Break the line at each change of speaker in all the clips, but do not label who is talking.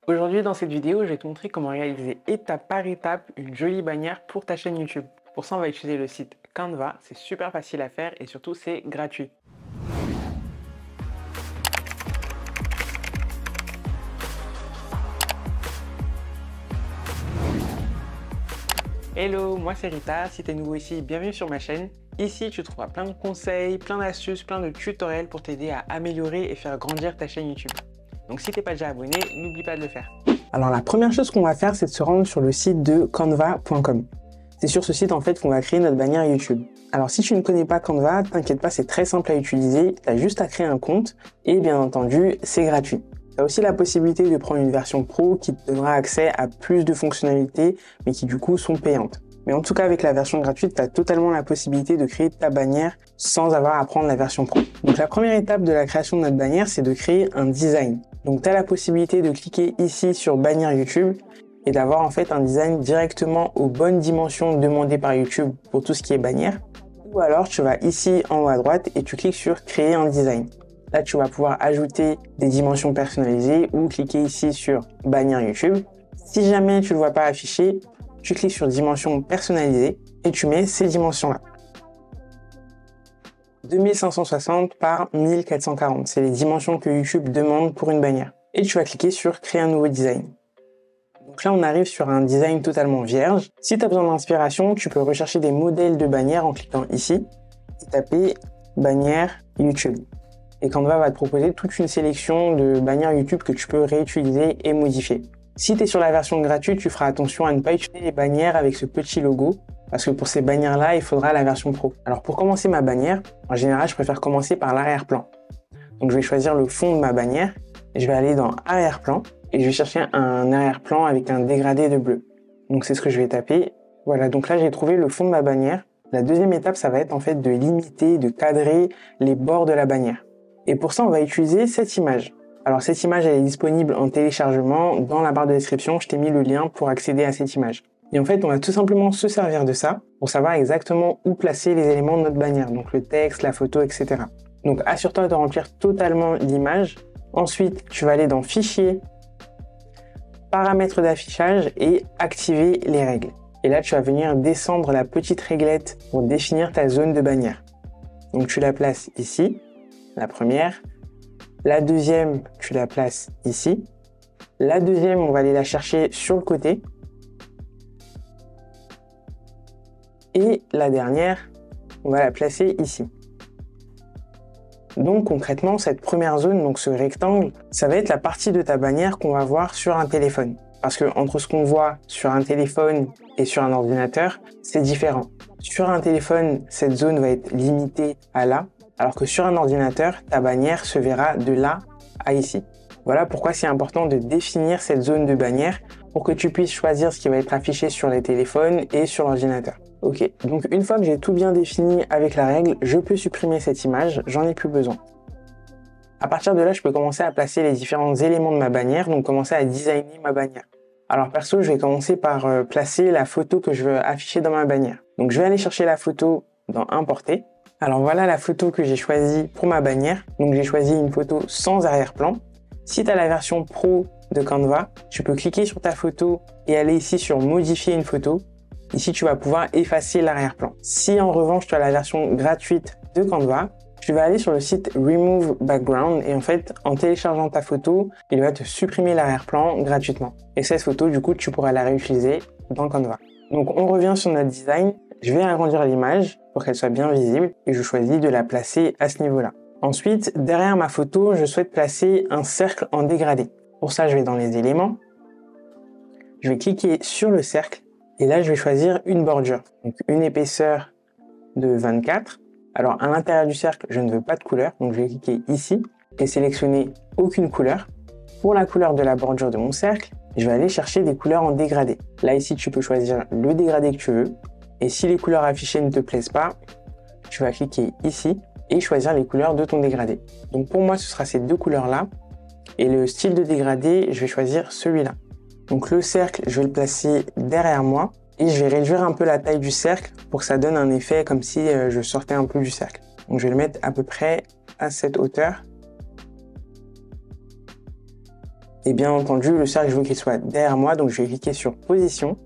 Aujourd'hui, dans cette vidéo, je vais te montrer comment réaliser étape par étape une jolie bannière pour ta chaîne YouTube. Pour ça, on va utiliser le site Canva. C'est super facile à faire et surtout, c'est gratuit. Hello, moi c'est Rita. Si tu es nouveau ici, bienvenue sur ma chaîne. Ici, tu trouveras plein de conseils, plein d'astuces, plein de tutoriels pour t'aider à améliorer et faire grandir ta chaîne YouTube. Donc si tu n'es pas déjà abonné, n'oublie pas de le faire. Alors la première chose qu'on va faire, c'est de se rendre sur le site de canva.com. C'est sur ce site en fait qu'on va créer notre bannière YouTube. Alors si tu ne connais pas Canva, t'inquiète pas, c'est très simple à utiliser. Tu as juste à créer un compte et bien entendu, c'est gratuit. Tu as aussi la possibilité de prendre une version pro qui te donnera accès à plus de fonctionnalités mais qui du coup sont payantes. Mais en tout cas, avec la version gratuite, tu as totalement la possibilité de créer ta bannière sans avoir à prendre la version pro. Donc la première étape de la création de notre bannière, c'est de créer un design. Donc tu as la possibilité de cliquer ici sur bannière YouTube et d'avoir en fait un design directement aux bonnes dimensions demandées par YouTube pour tout ce qui est bannière. Ou alors tu vas ici en haut à droite et tu cliques sur créer un design. Là tu vas pouvoir ajouter des dimensions personnalisées ou cliquer ici sur bannière YouTube. Si jamais tu ne le vois pas affiché, tu cliques sur dimensions personnalisées et tu mets ces dimensions-là. 2560 par 1440, c'est les dimensions que YouTube demande pour une bannière. Et tu vas cliquer sur créer un nouveau design. Donc là, on arrive sur un design totalement vierge. Si tu as besoin d'inspiration, tu peux rechercher des modèles de bannières en cliquant ici et taper bannière YouTube. Et Canva va te proposer toute une sélection de bannières YouTube que tu peux réutiliser et modifier. Si tu es sur la version gratuite, tu feras attention à ne pas utiliser les bannières avec ce petit logo parce que pour ces bannières-là, il faudra la version pro. Alors pour commencer ma bannière, en général, je préfère commencer par l'arrière-plan. Donc je vais choisir le fond de ma bannière, et je vais aller dans arrière-plan et je vais chercher un arrière-plan avec un dégradé de bleu. Donc c'est ce que je vais taper. Voilà, donc là j'ai trouvé le fond de ma bannière. La deuxième étape, ça va être en fait de limiter, de cadrer les bords de la bannière. Et pour ça, on va utiliser cette image. Alors cette image, elle est disponible en téléchargement. Dans la barre de description, je t'ai mis le lien pour accéder à cette image. Et en fait, on va tout simplement se servir de ça pour savoir exactement où placer les éléments de notre bannière. Donc le texte, la photo, etc. Donc assure-toi de remplir totalement l'image. Ensuite, tu vas aller dans Fichier, Paramètres d'affichage et activer les règles. Et là, tu vas venir descendre la petite réglette pour définir ta zone de bannière. Donc tu la places ici, la première. La deuxième, tu la places ici. La deuxième, on va aller la chercher sur le côté. Et la dernière, on va la placer ici. Donc concrètement, cette première zone, donc ce rectangle, ça va être la partie de ta bannière qu'on va voir sur un téléphone. Parce que entre ce qu'on voit sur un téléphone et sur un ordinateur, c'est différent. Sur un téléphone, cette zone va être limitée à là. Alors que sur un ordinateur, ta bannière se verra de là à ici. Voilà pourquoi c'est important de définir cette zone de bannière pour que tu puisses choisir ce qui va être affiché sur les téléphones et sur l'ordinateur. Ok, donc une fois que j'ai tout bien défini avec la règle, je peux supprimer cette image, j'en ai plus besoin. À partir de là, je peux commencer à placer les différents éléments de ma bannière, donc commencer à designer ma bannière. Alors perso, je vais commencer par placer la photo que je veux afficher dans ma bannière. Donc je vais aller chercher la photo dans Importer. Alors voilà la photo que j'ai choisie pour ma bannière. Donc j'ai choisi une photo sans arrière-plan. Si tu as la version pro de Canva, tu peux cliquer sur ta photo et aller ici sur modifier une photo. Ici, tu vas pouvoir effacer l'arrière-plan. Si en revanche, tu as la version gratuite de Canva, tu vas aller sur le site Remove Background et en fait, en téléchargeant ta photo, il va te supprimer l'arrière-plan gratuitement. Et cette photo, du coup, tu pourras la réutiliser dans Canva. Donc on revient sur notre design. Je vais agrandir l'image pour qu'elle soit bien visible et je choisis de la placer à ce niveau-là. Ensuite, derrière ma photo, je souhaite placer un cercle en dégradé. Pour ça, je vais dans les éléments. Je vais cliquer sur le cercle et là, je vais choisir une bordure. Donc une épaisseur de 24. Alors à l'intérieur du cercle, je ne veux pas de couleur. Donc je vais cliquer ici et sélectionner aucune couleur. Pour la couleur de la bordure de mon cercle, je vais aller chercher des couleurs en dégradé. Là, ici, tu peux choisir le dégradé que tu veux. Et si les couleurs affichées ne te plaisent pas, tu vas cliquer ici et choisir les couleurs de ton dégradé. Donc pour moi, ce sera ces deux couleurs-là. Et le style de dégradé, je vais choisir celui-là. Donc le cercle, je vais le placer derrière moi. Et je vais réduire un peu la taille du cercle pour que ça donne un effet comme si je sortais un peu du cercle. Donc je vais le mettre à peu près à cette hauteur. Et bien entendu, le cercle, je veux qu'il soit derrière moi, donc je vais cliquer sur position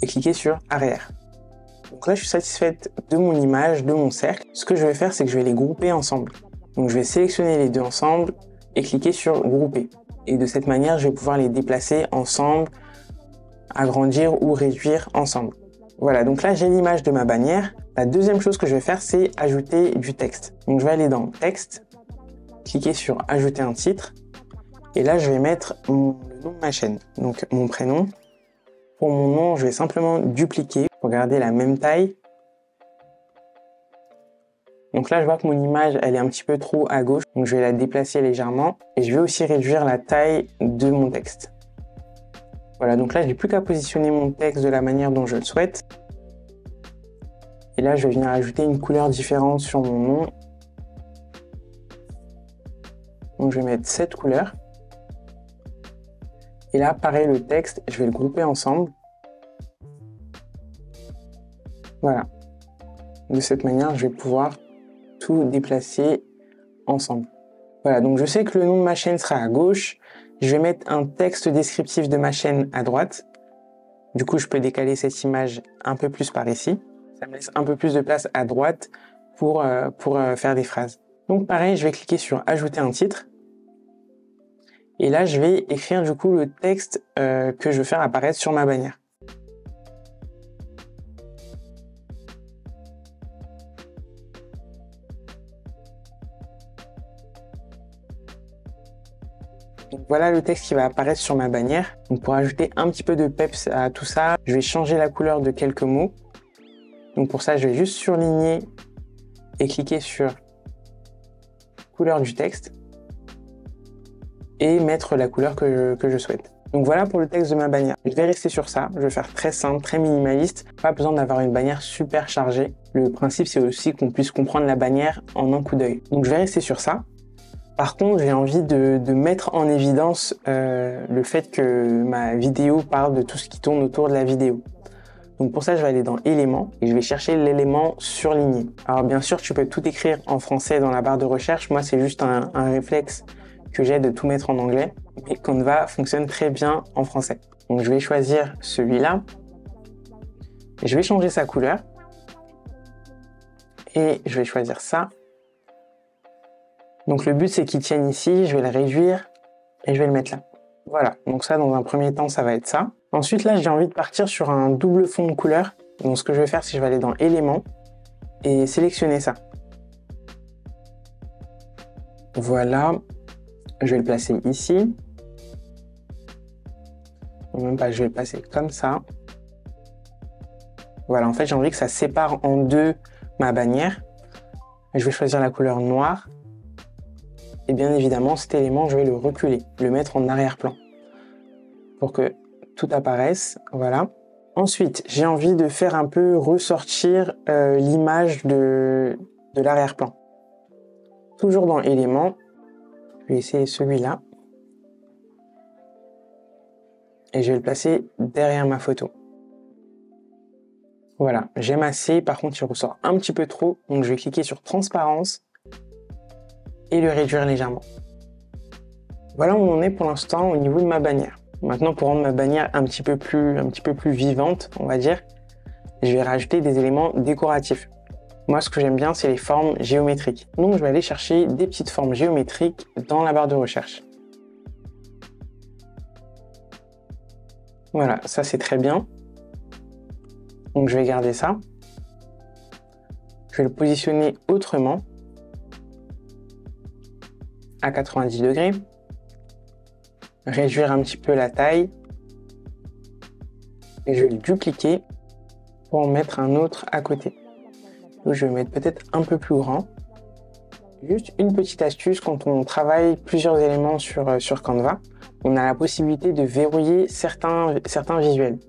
et cliquer sur arrière. Donc là, je suis satisfaite de mon image, de mon cercle. Ce que je vais faire, c'est que je vais les grouper ensemble. Donc je vais sélectionner les deux ensemble et cliquer sur grouper. Et de cette manière, je vais pouvoir les déplacer ensemble, agrandir ou réduire ensemble. Voilà, donc là, j'ai l'image de ma bannière. La deuxième chose que je vais faire, c'est ajouter du texte. Donc je vais aller dans texte, cliquer sur ajouter un titre. Et là, je vais mettre le nom de ma chaîne, donc mon prénom. Pour mon nom, je vais simplement dupliquer pour garder la même taille. Donc là, je vois que mon image, elle est un petit peu trop à gauche, donc je vais la déplacer légèrement. Et je vais aussi réduire la taille de mon texte. Voilà, donc là, je n'ai plus qu'à positionner mon texte de la manière dont je le souhaite. Et là, je vais venir ajouter une couleur différente sur mon nom. Donc je vais mettre cette couleur. Et là, pareil, le texte, je vais le grouper ensemble. Voilà. De cette manière, je vais pouvoir tout déplacer ensemble. Voilà, donc je sais que le nom de ma chaîne sera à gauche. Je vais mettre un texte descriptif de ma chaîne à droite. Du coup, je peux décaler cette image un peu plus par ici. Ça me laisse un peu plus de place à droite pour faire des phrases. Donc pareil, je vais cliquer sur ajouter un titre. Et là, je vais écrire du coup le texte que je veux faire apparaître sur ma bannière. Donc voilà le texte qui va apparaître sur ma bannière. Donc pour ajouter un petit peu de peps à tout ça, je vais changer la couleur de quelques mots. Donc pour ça, je vais juste surligner et cliquer sur couleur du texte et mettre la couleur que je souhaite. Donc voilà pour le texte de ma bannière. Je vais rester sur ça, je vais faire très simple, très minimaliste. Pas besoin d'avoir une bannière super chargée. Le principe, c'est aussi qu'on puisse comprendre la bannière en un coup d'œil. Donc je vais rester sur ça. Par contre, j'ai envie de mettre en évidence le fait que ma vidéo parle de tout ce qui tourne autour de la vidéo. Donc pour ça, je vais aller dans éléments et je vais chercher l'élément surligné. Alors bien sûr, tu peux tout écrire en français dans la barre de recherche. Moi, c'est juste un réflexe que j'ai de tout mettre en anglais. Mais Canva fonctionne très bien en français. Donc je vais choisir celui-là. Je vais changer sa couleur. Et je vais choisir ça. Donc le but, c'est qu'il tienne ici. Je vais le réduire et je vais le mettre là. Voilà, donc ça, dans un premier temps, ça va être ça. Ensuite, là, j'ai envie de partir sur un double fond de couleur. Donc ce que je vais faire, c'est que je vais aller dans éléments et sélectionner ça. Voilà, je vais le placer ici. Ou même pas, je vais le placer comme ça. Voilà, en fait, j'ai envie que ça sépare en deux ma bannière. Je vais choisir la couleur noire. Et bien évidemment, cet élément, je vais le reculer, le mettre en arrière-plan pour que tout apparaisse. Voilà. Ensuite, j'ai envie de faire un peu ressortir l'image de l'arrière-plan. Toujours dans éléments, je vais essayer celui-là. Et je vais le placer derrière ma photo. Voilà, j'aime assez. Par contre, il ressort un petit peu trop. Donc, je vais cliquer sur transparence et le réduire légèrement. Voilà où on en est pour l'instant au niveau de ma bannière. Maintenant, pour rendre ma bannière un petit peu plus vivante, on va dire, je vais rajouter des éléments décoratifs. Moi, ce que j'aime bien, c'est les formes géométriques. Donc, je vais aller chercher des petites formes géométriques dans la barre de recherche. Voilà, ça c'est très bien. Donc, je vais garder ça. Je vais le positionner autrement, à 90 degrés. Réduire un petit peu la taille. Et je vais le dupliquer pour en mettre un autre à côté. Donc, je vais mettre peut-être un peu plus grand. Juste une petite astuce, quand on travaille plusieurs éléments sur Canva, on a la possibilité de verrouiller certains visuels.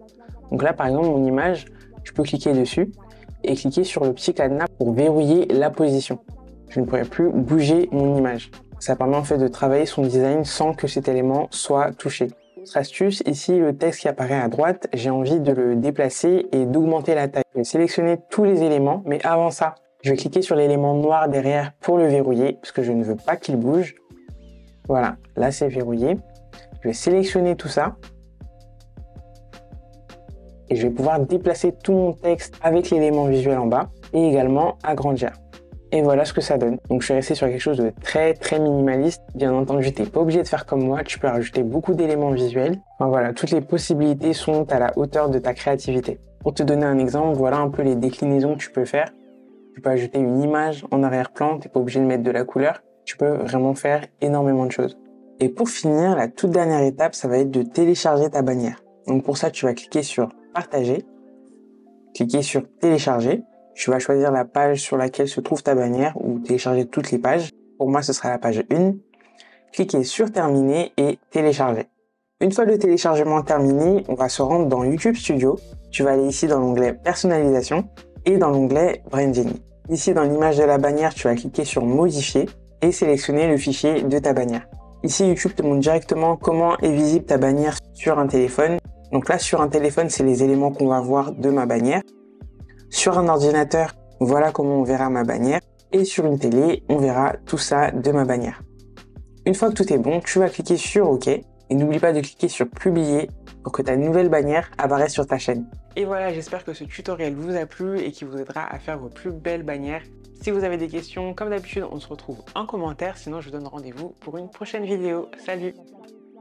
Donc là, par exemple, mon image, je peux cliquer dessus et cliquer sur le petit cadenas pour verrouiller la position. Je ne pourrai plus bouger mon image. Ça permet en fait de travailler son design sans que cet élément soit touché. Autre astuce, ici le texte qui apparaît à droite, j'ai envie de le déplacer et d'augmenter la taille. Je vais sélectionner tous les éléments, mais avant ça, je vais cliquer sur l'élément noir derrière pour le verrouiller, parce que je ne veux pas qu'il bouge. Voilà, là c'est verrouillé. Je vais sélectionner tout ça. Et je vais pouvoir déplacer tout mon texte avec l'élément visuel en bas et également agrandir. Et voilà ce que ça donne. Donc je suis resté sur quelque chose de très minimaliste. Bien entendu, tu n'es pas obligé de faire comme moi, tu peux rajouter beaucoup d'éléments visuels. Enfin voilà, toutes les possibilités sont à la hauteur de ta créativité. Pour te donner un exemple, voilà un peu les déclinaisons que tu peux faire. Tu peux ajouter une image en arrière-plan, tu n'es pas obligé de mettre de la couleur. Tu peux vraiment faire énormément de choses. Et pour finir, la toute dernière étape, ça va être de télécharger ta bannière. Donc pour ça, tu vas cliquer sur Partager, cliquer sur Télécharger. Tu vas choisir la page sur laquelle se trouve ta bannière ou télécharger toutes les pages. Pour moi, ce sera la page 1. Cliquez sur Terminer et Télécharger. Une fois le téléchargement terminé, on va se rendre dans YouTube Studio. Tu vas aller ici dans l'onglet Personnalisation et dans l'onglet Branding. Ici, dans l'image de la bannière, tu vas cliquer sur Modifier et sélectionner le fichier de ta bannière. Ici, YouTube te montre directement comment est visible ta bannière sur un téléphone. Donc là, sur un téléphone, c'est les éléments qu'on va voir de ma bannière. Sur un ordinateur, voilà comment on verra ma bannière. Et sur une télé, on verra tout ça de ma bannière. Une fois que tout est bon, tu vas cliquer sur OK. Et n'oublie pas de cliquer sur Publier pour que ta nouvelle bannière apparaisse sur ta chaîne. Et voilà, j'espère que ce tutoriel vous a plu et qu'il vous aidera à faire vos plus belles bannières. Si vous avez des questions, comme d'habitude, on se retrouve en commentaire. Sinon, je vous donne rendez-vous pour une prochaine vidéo. Salut!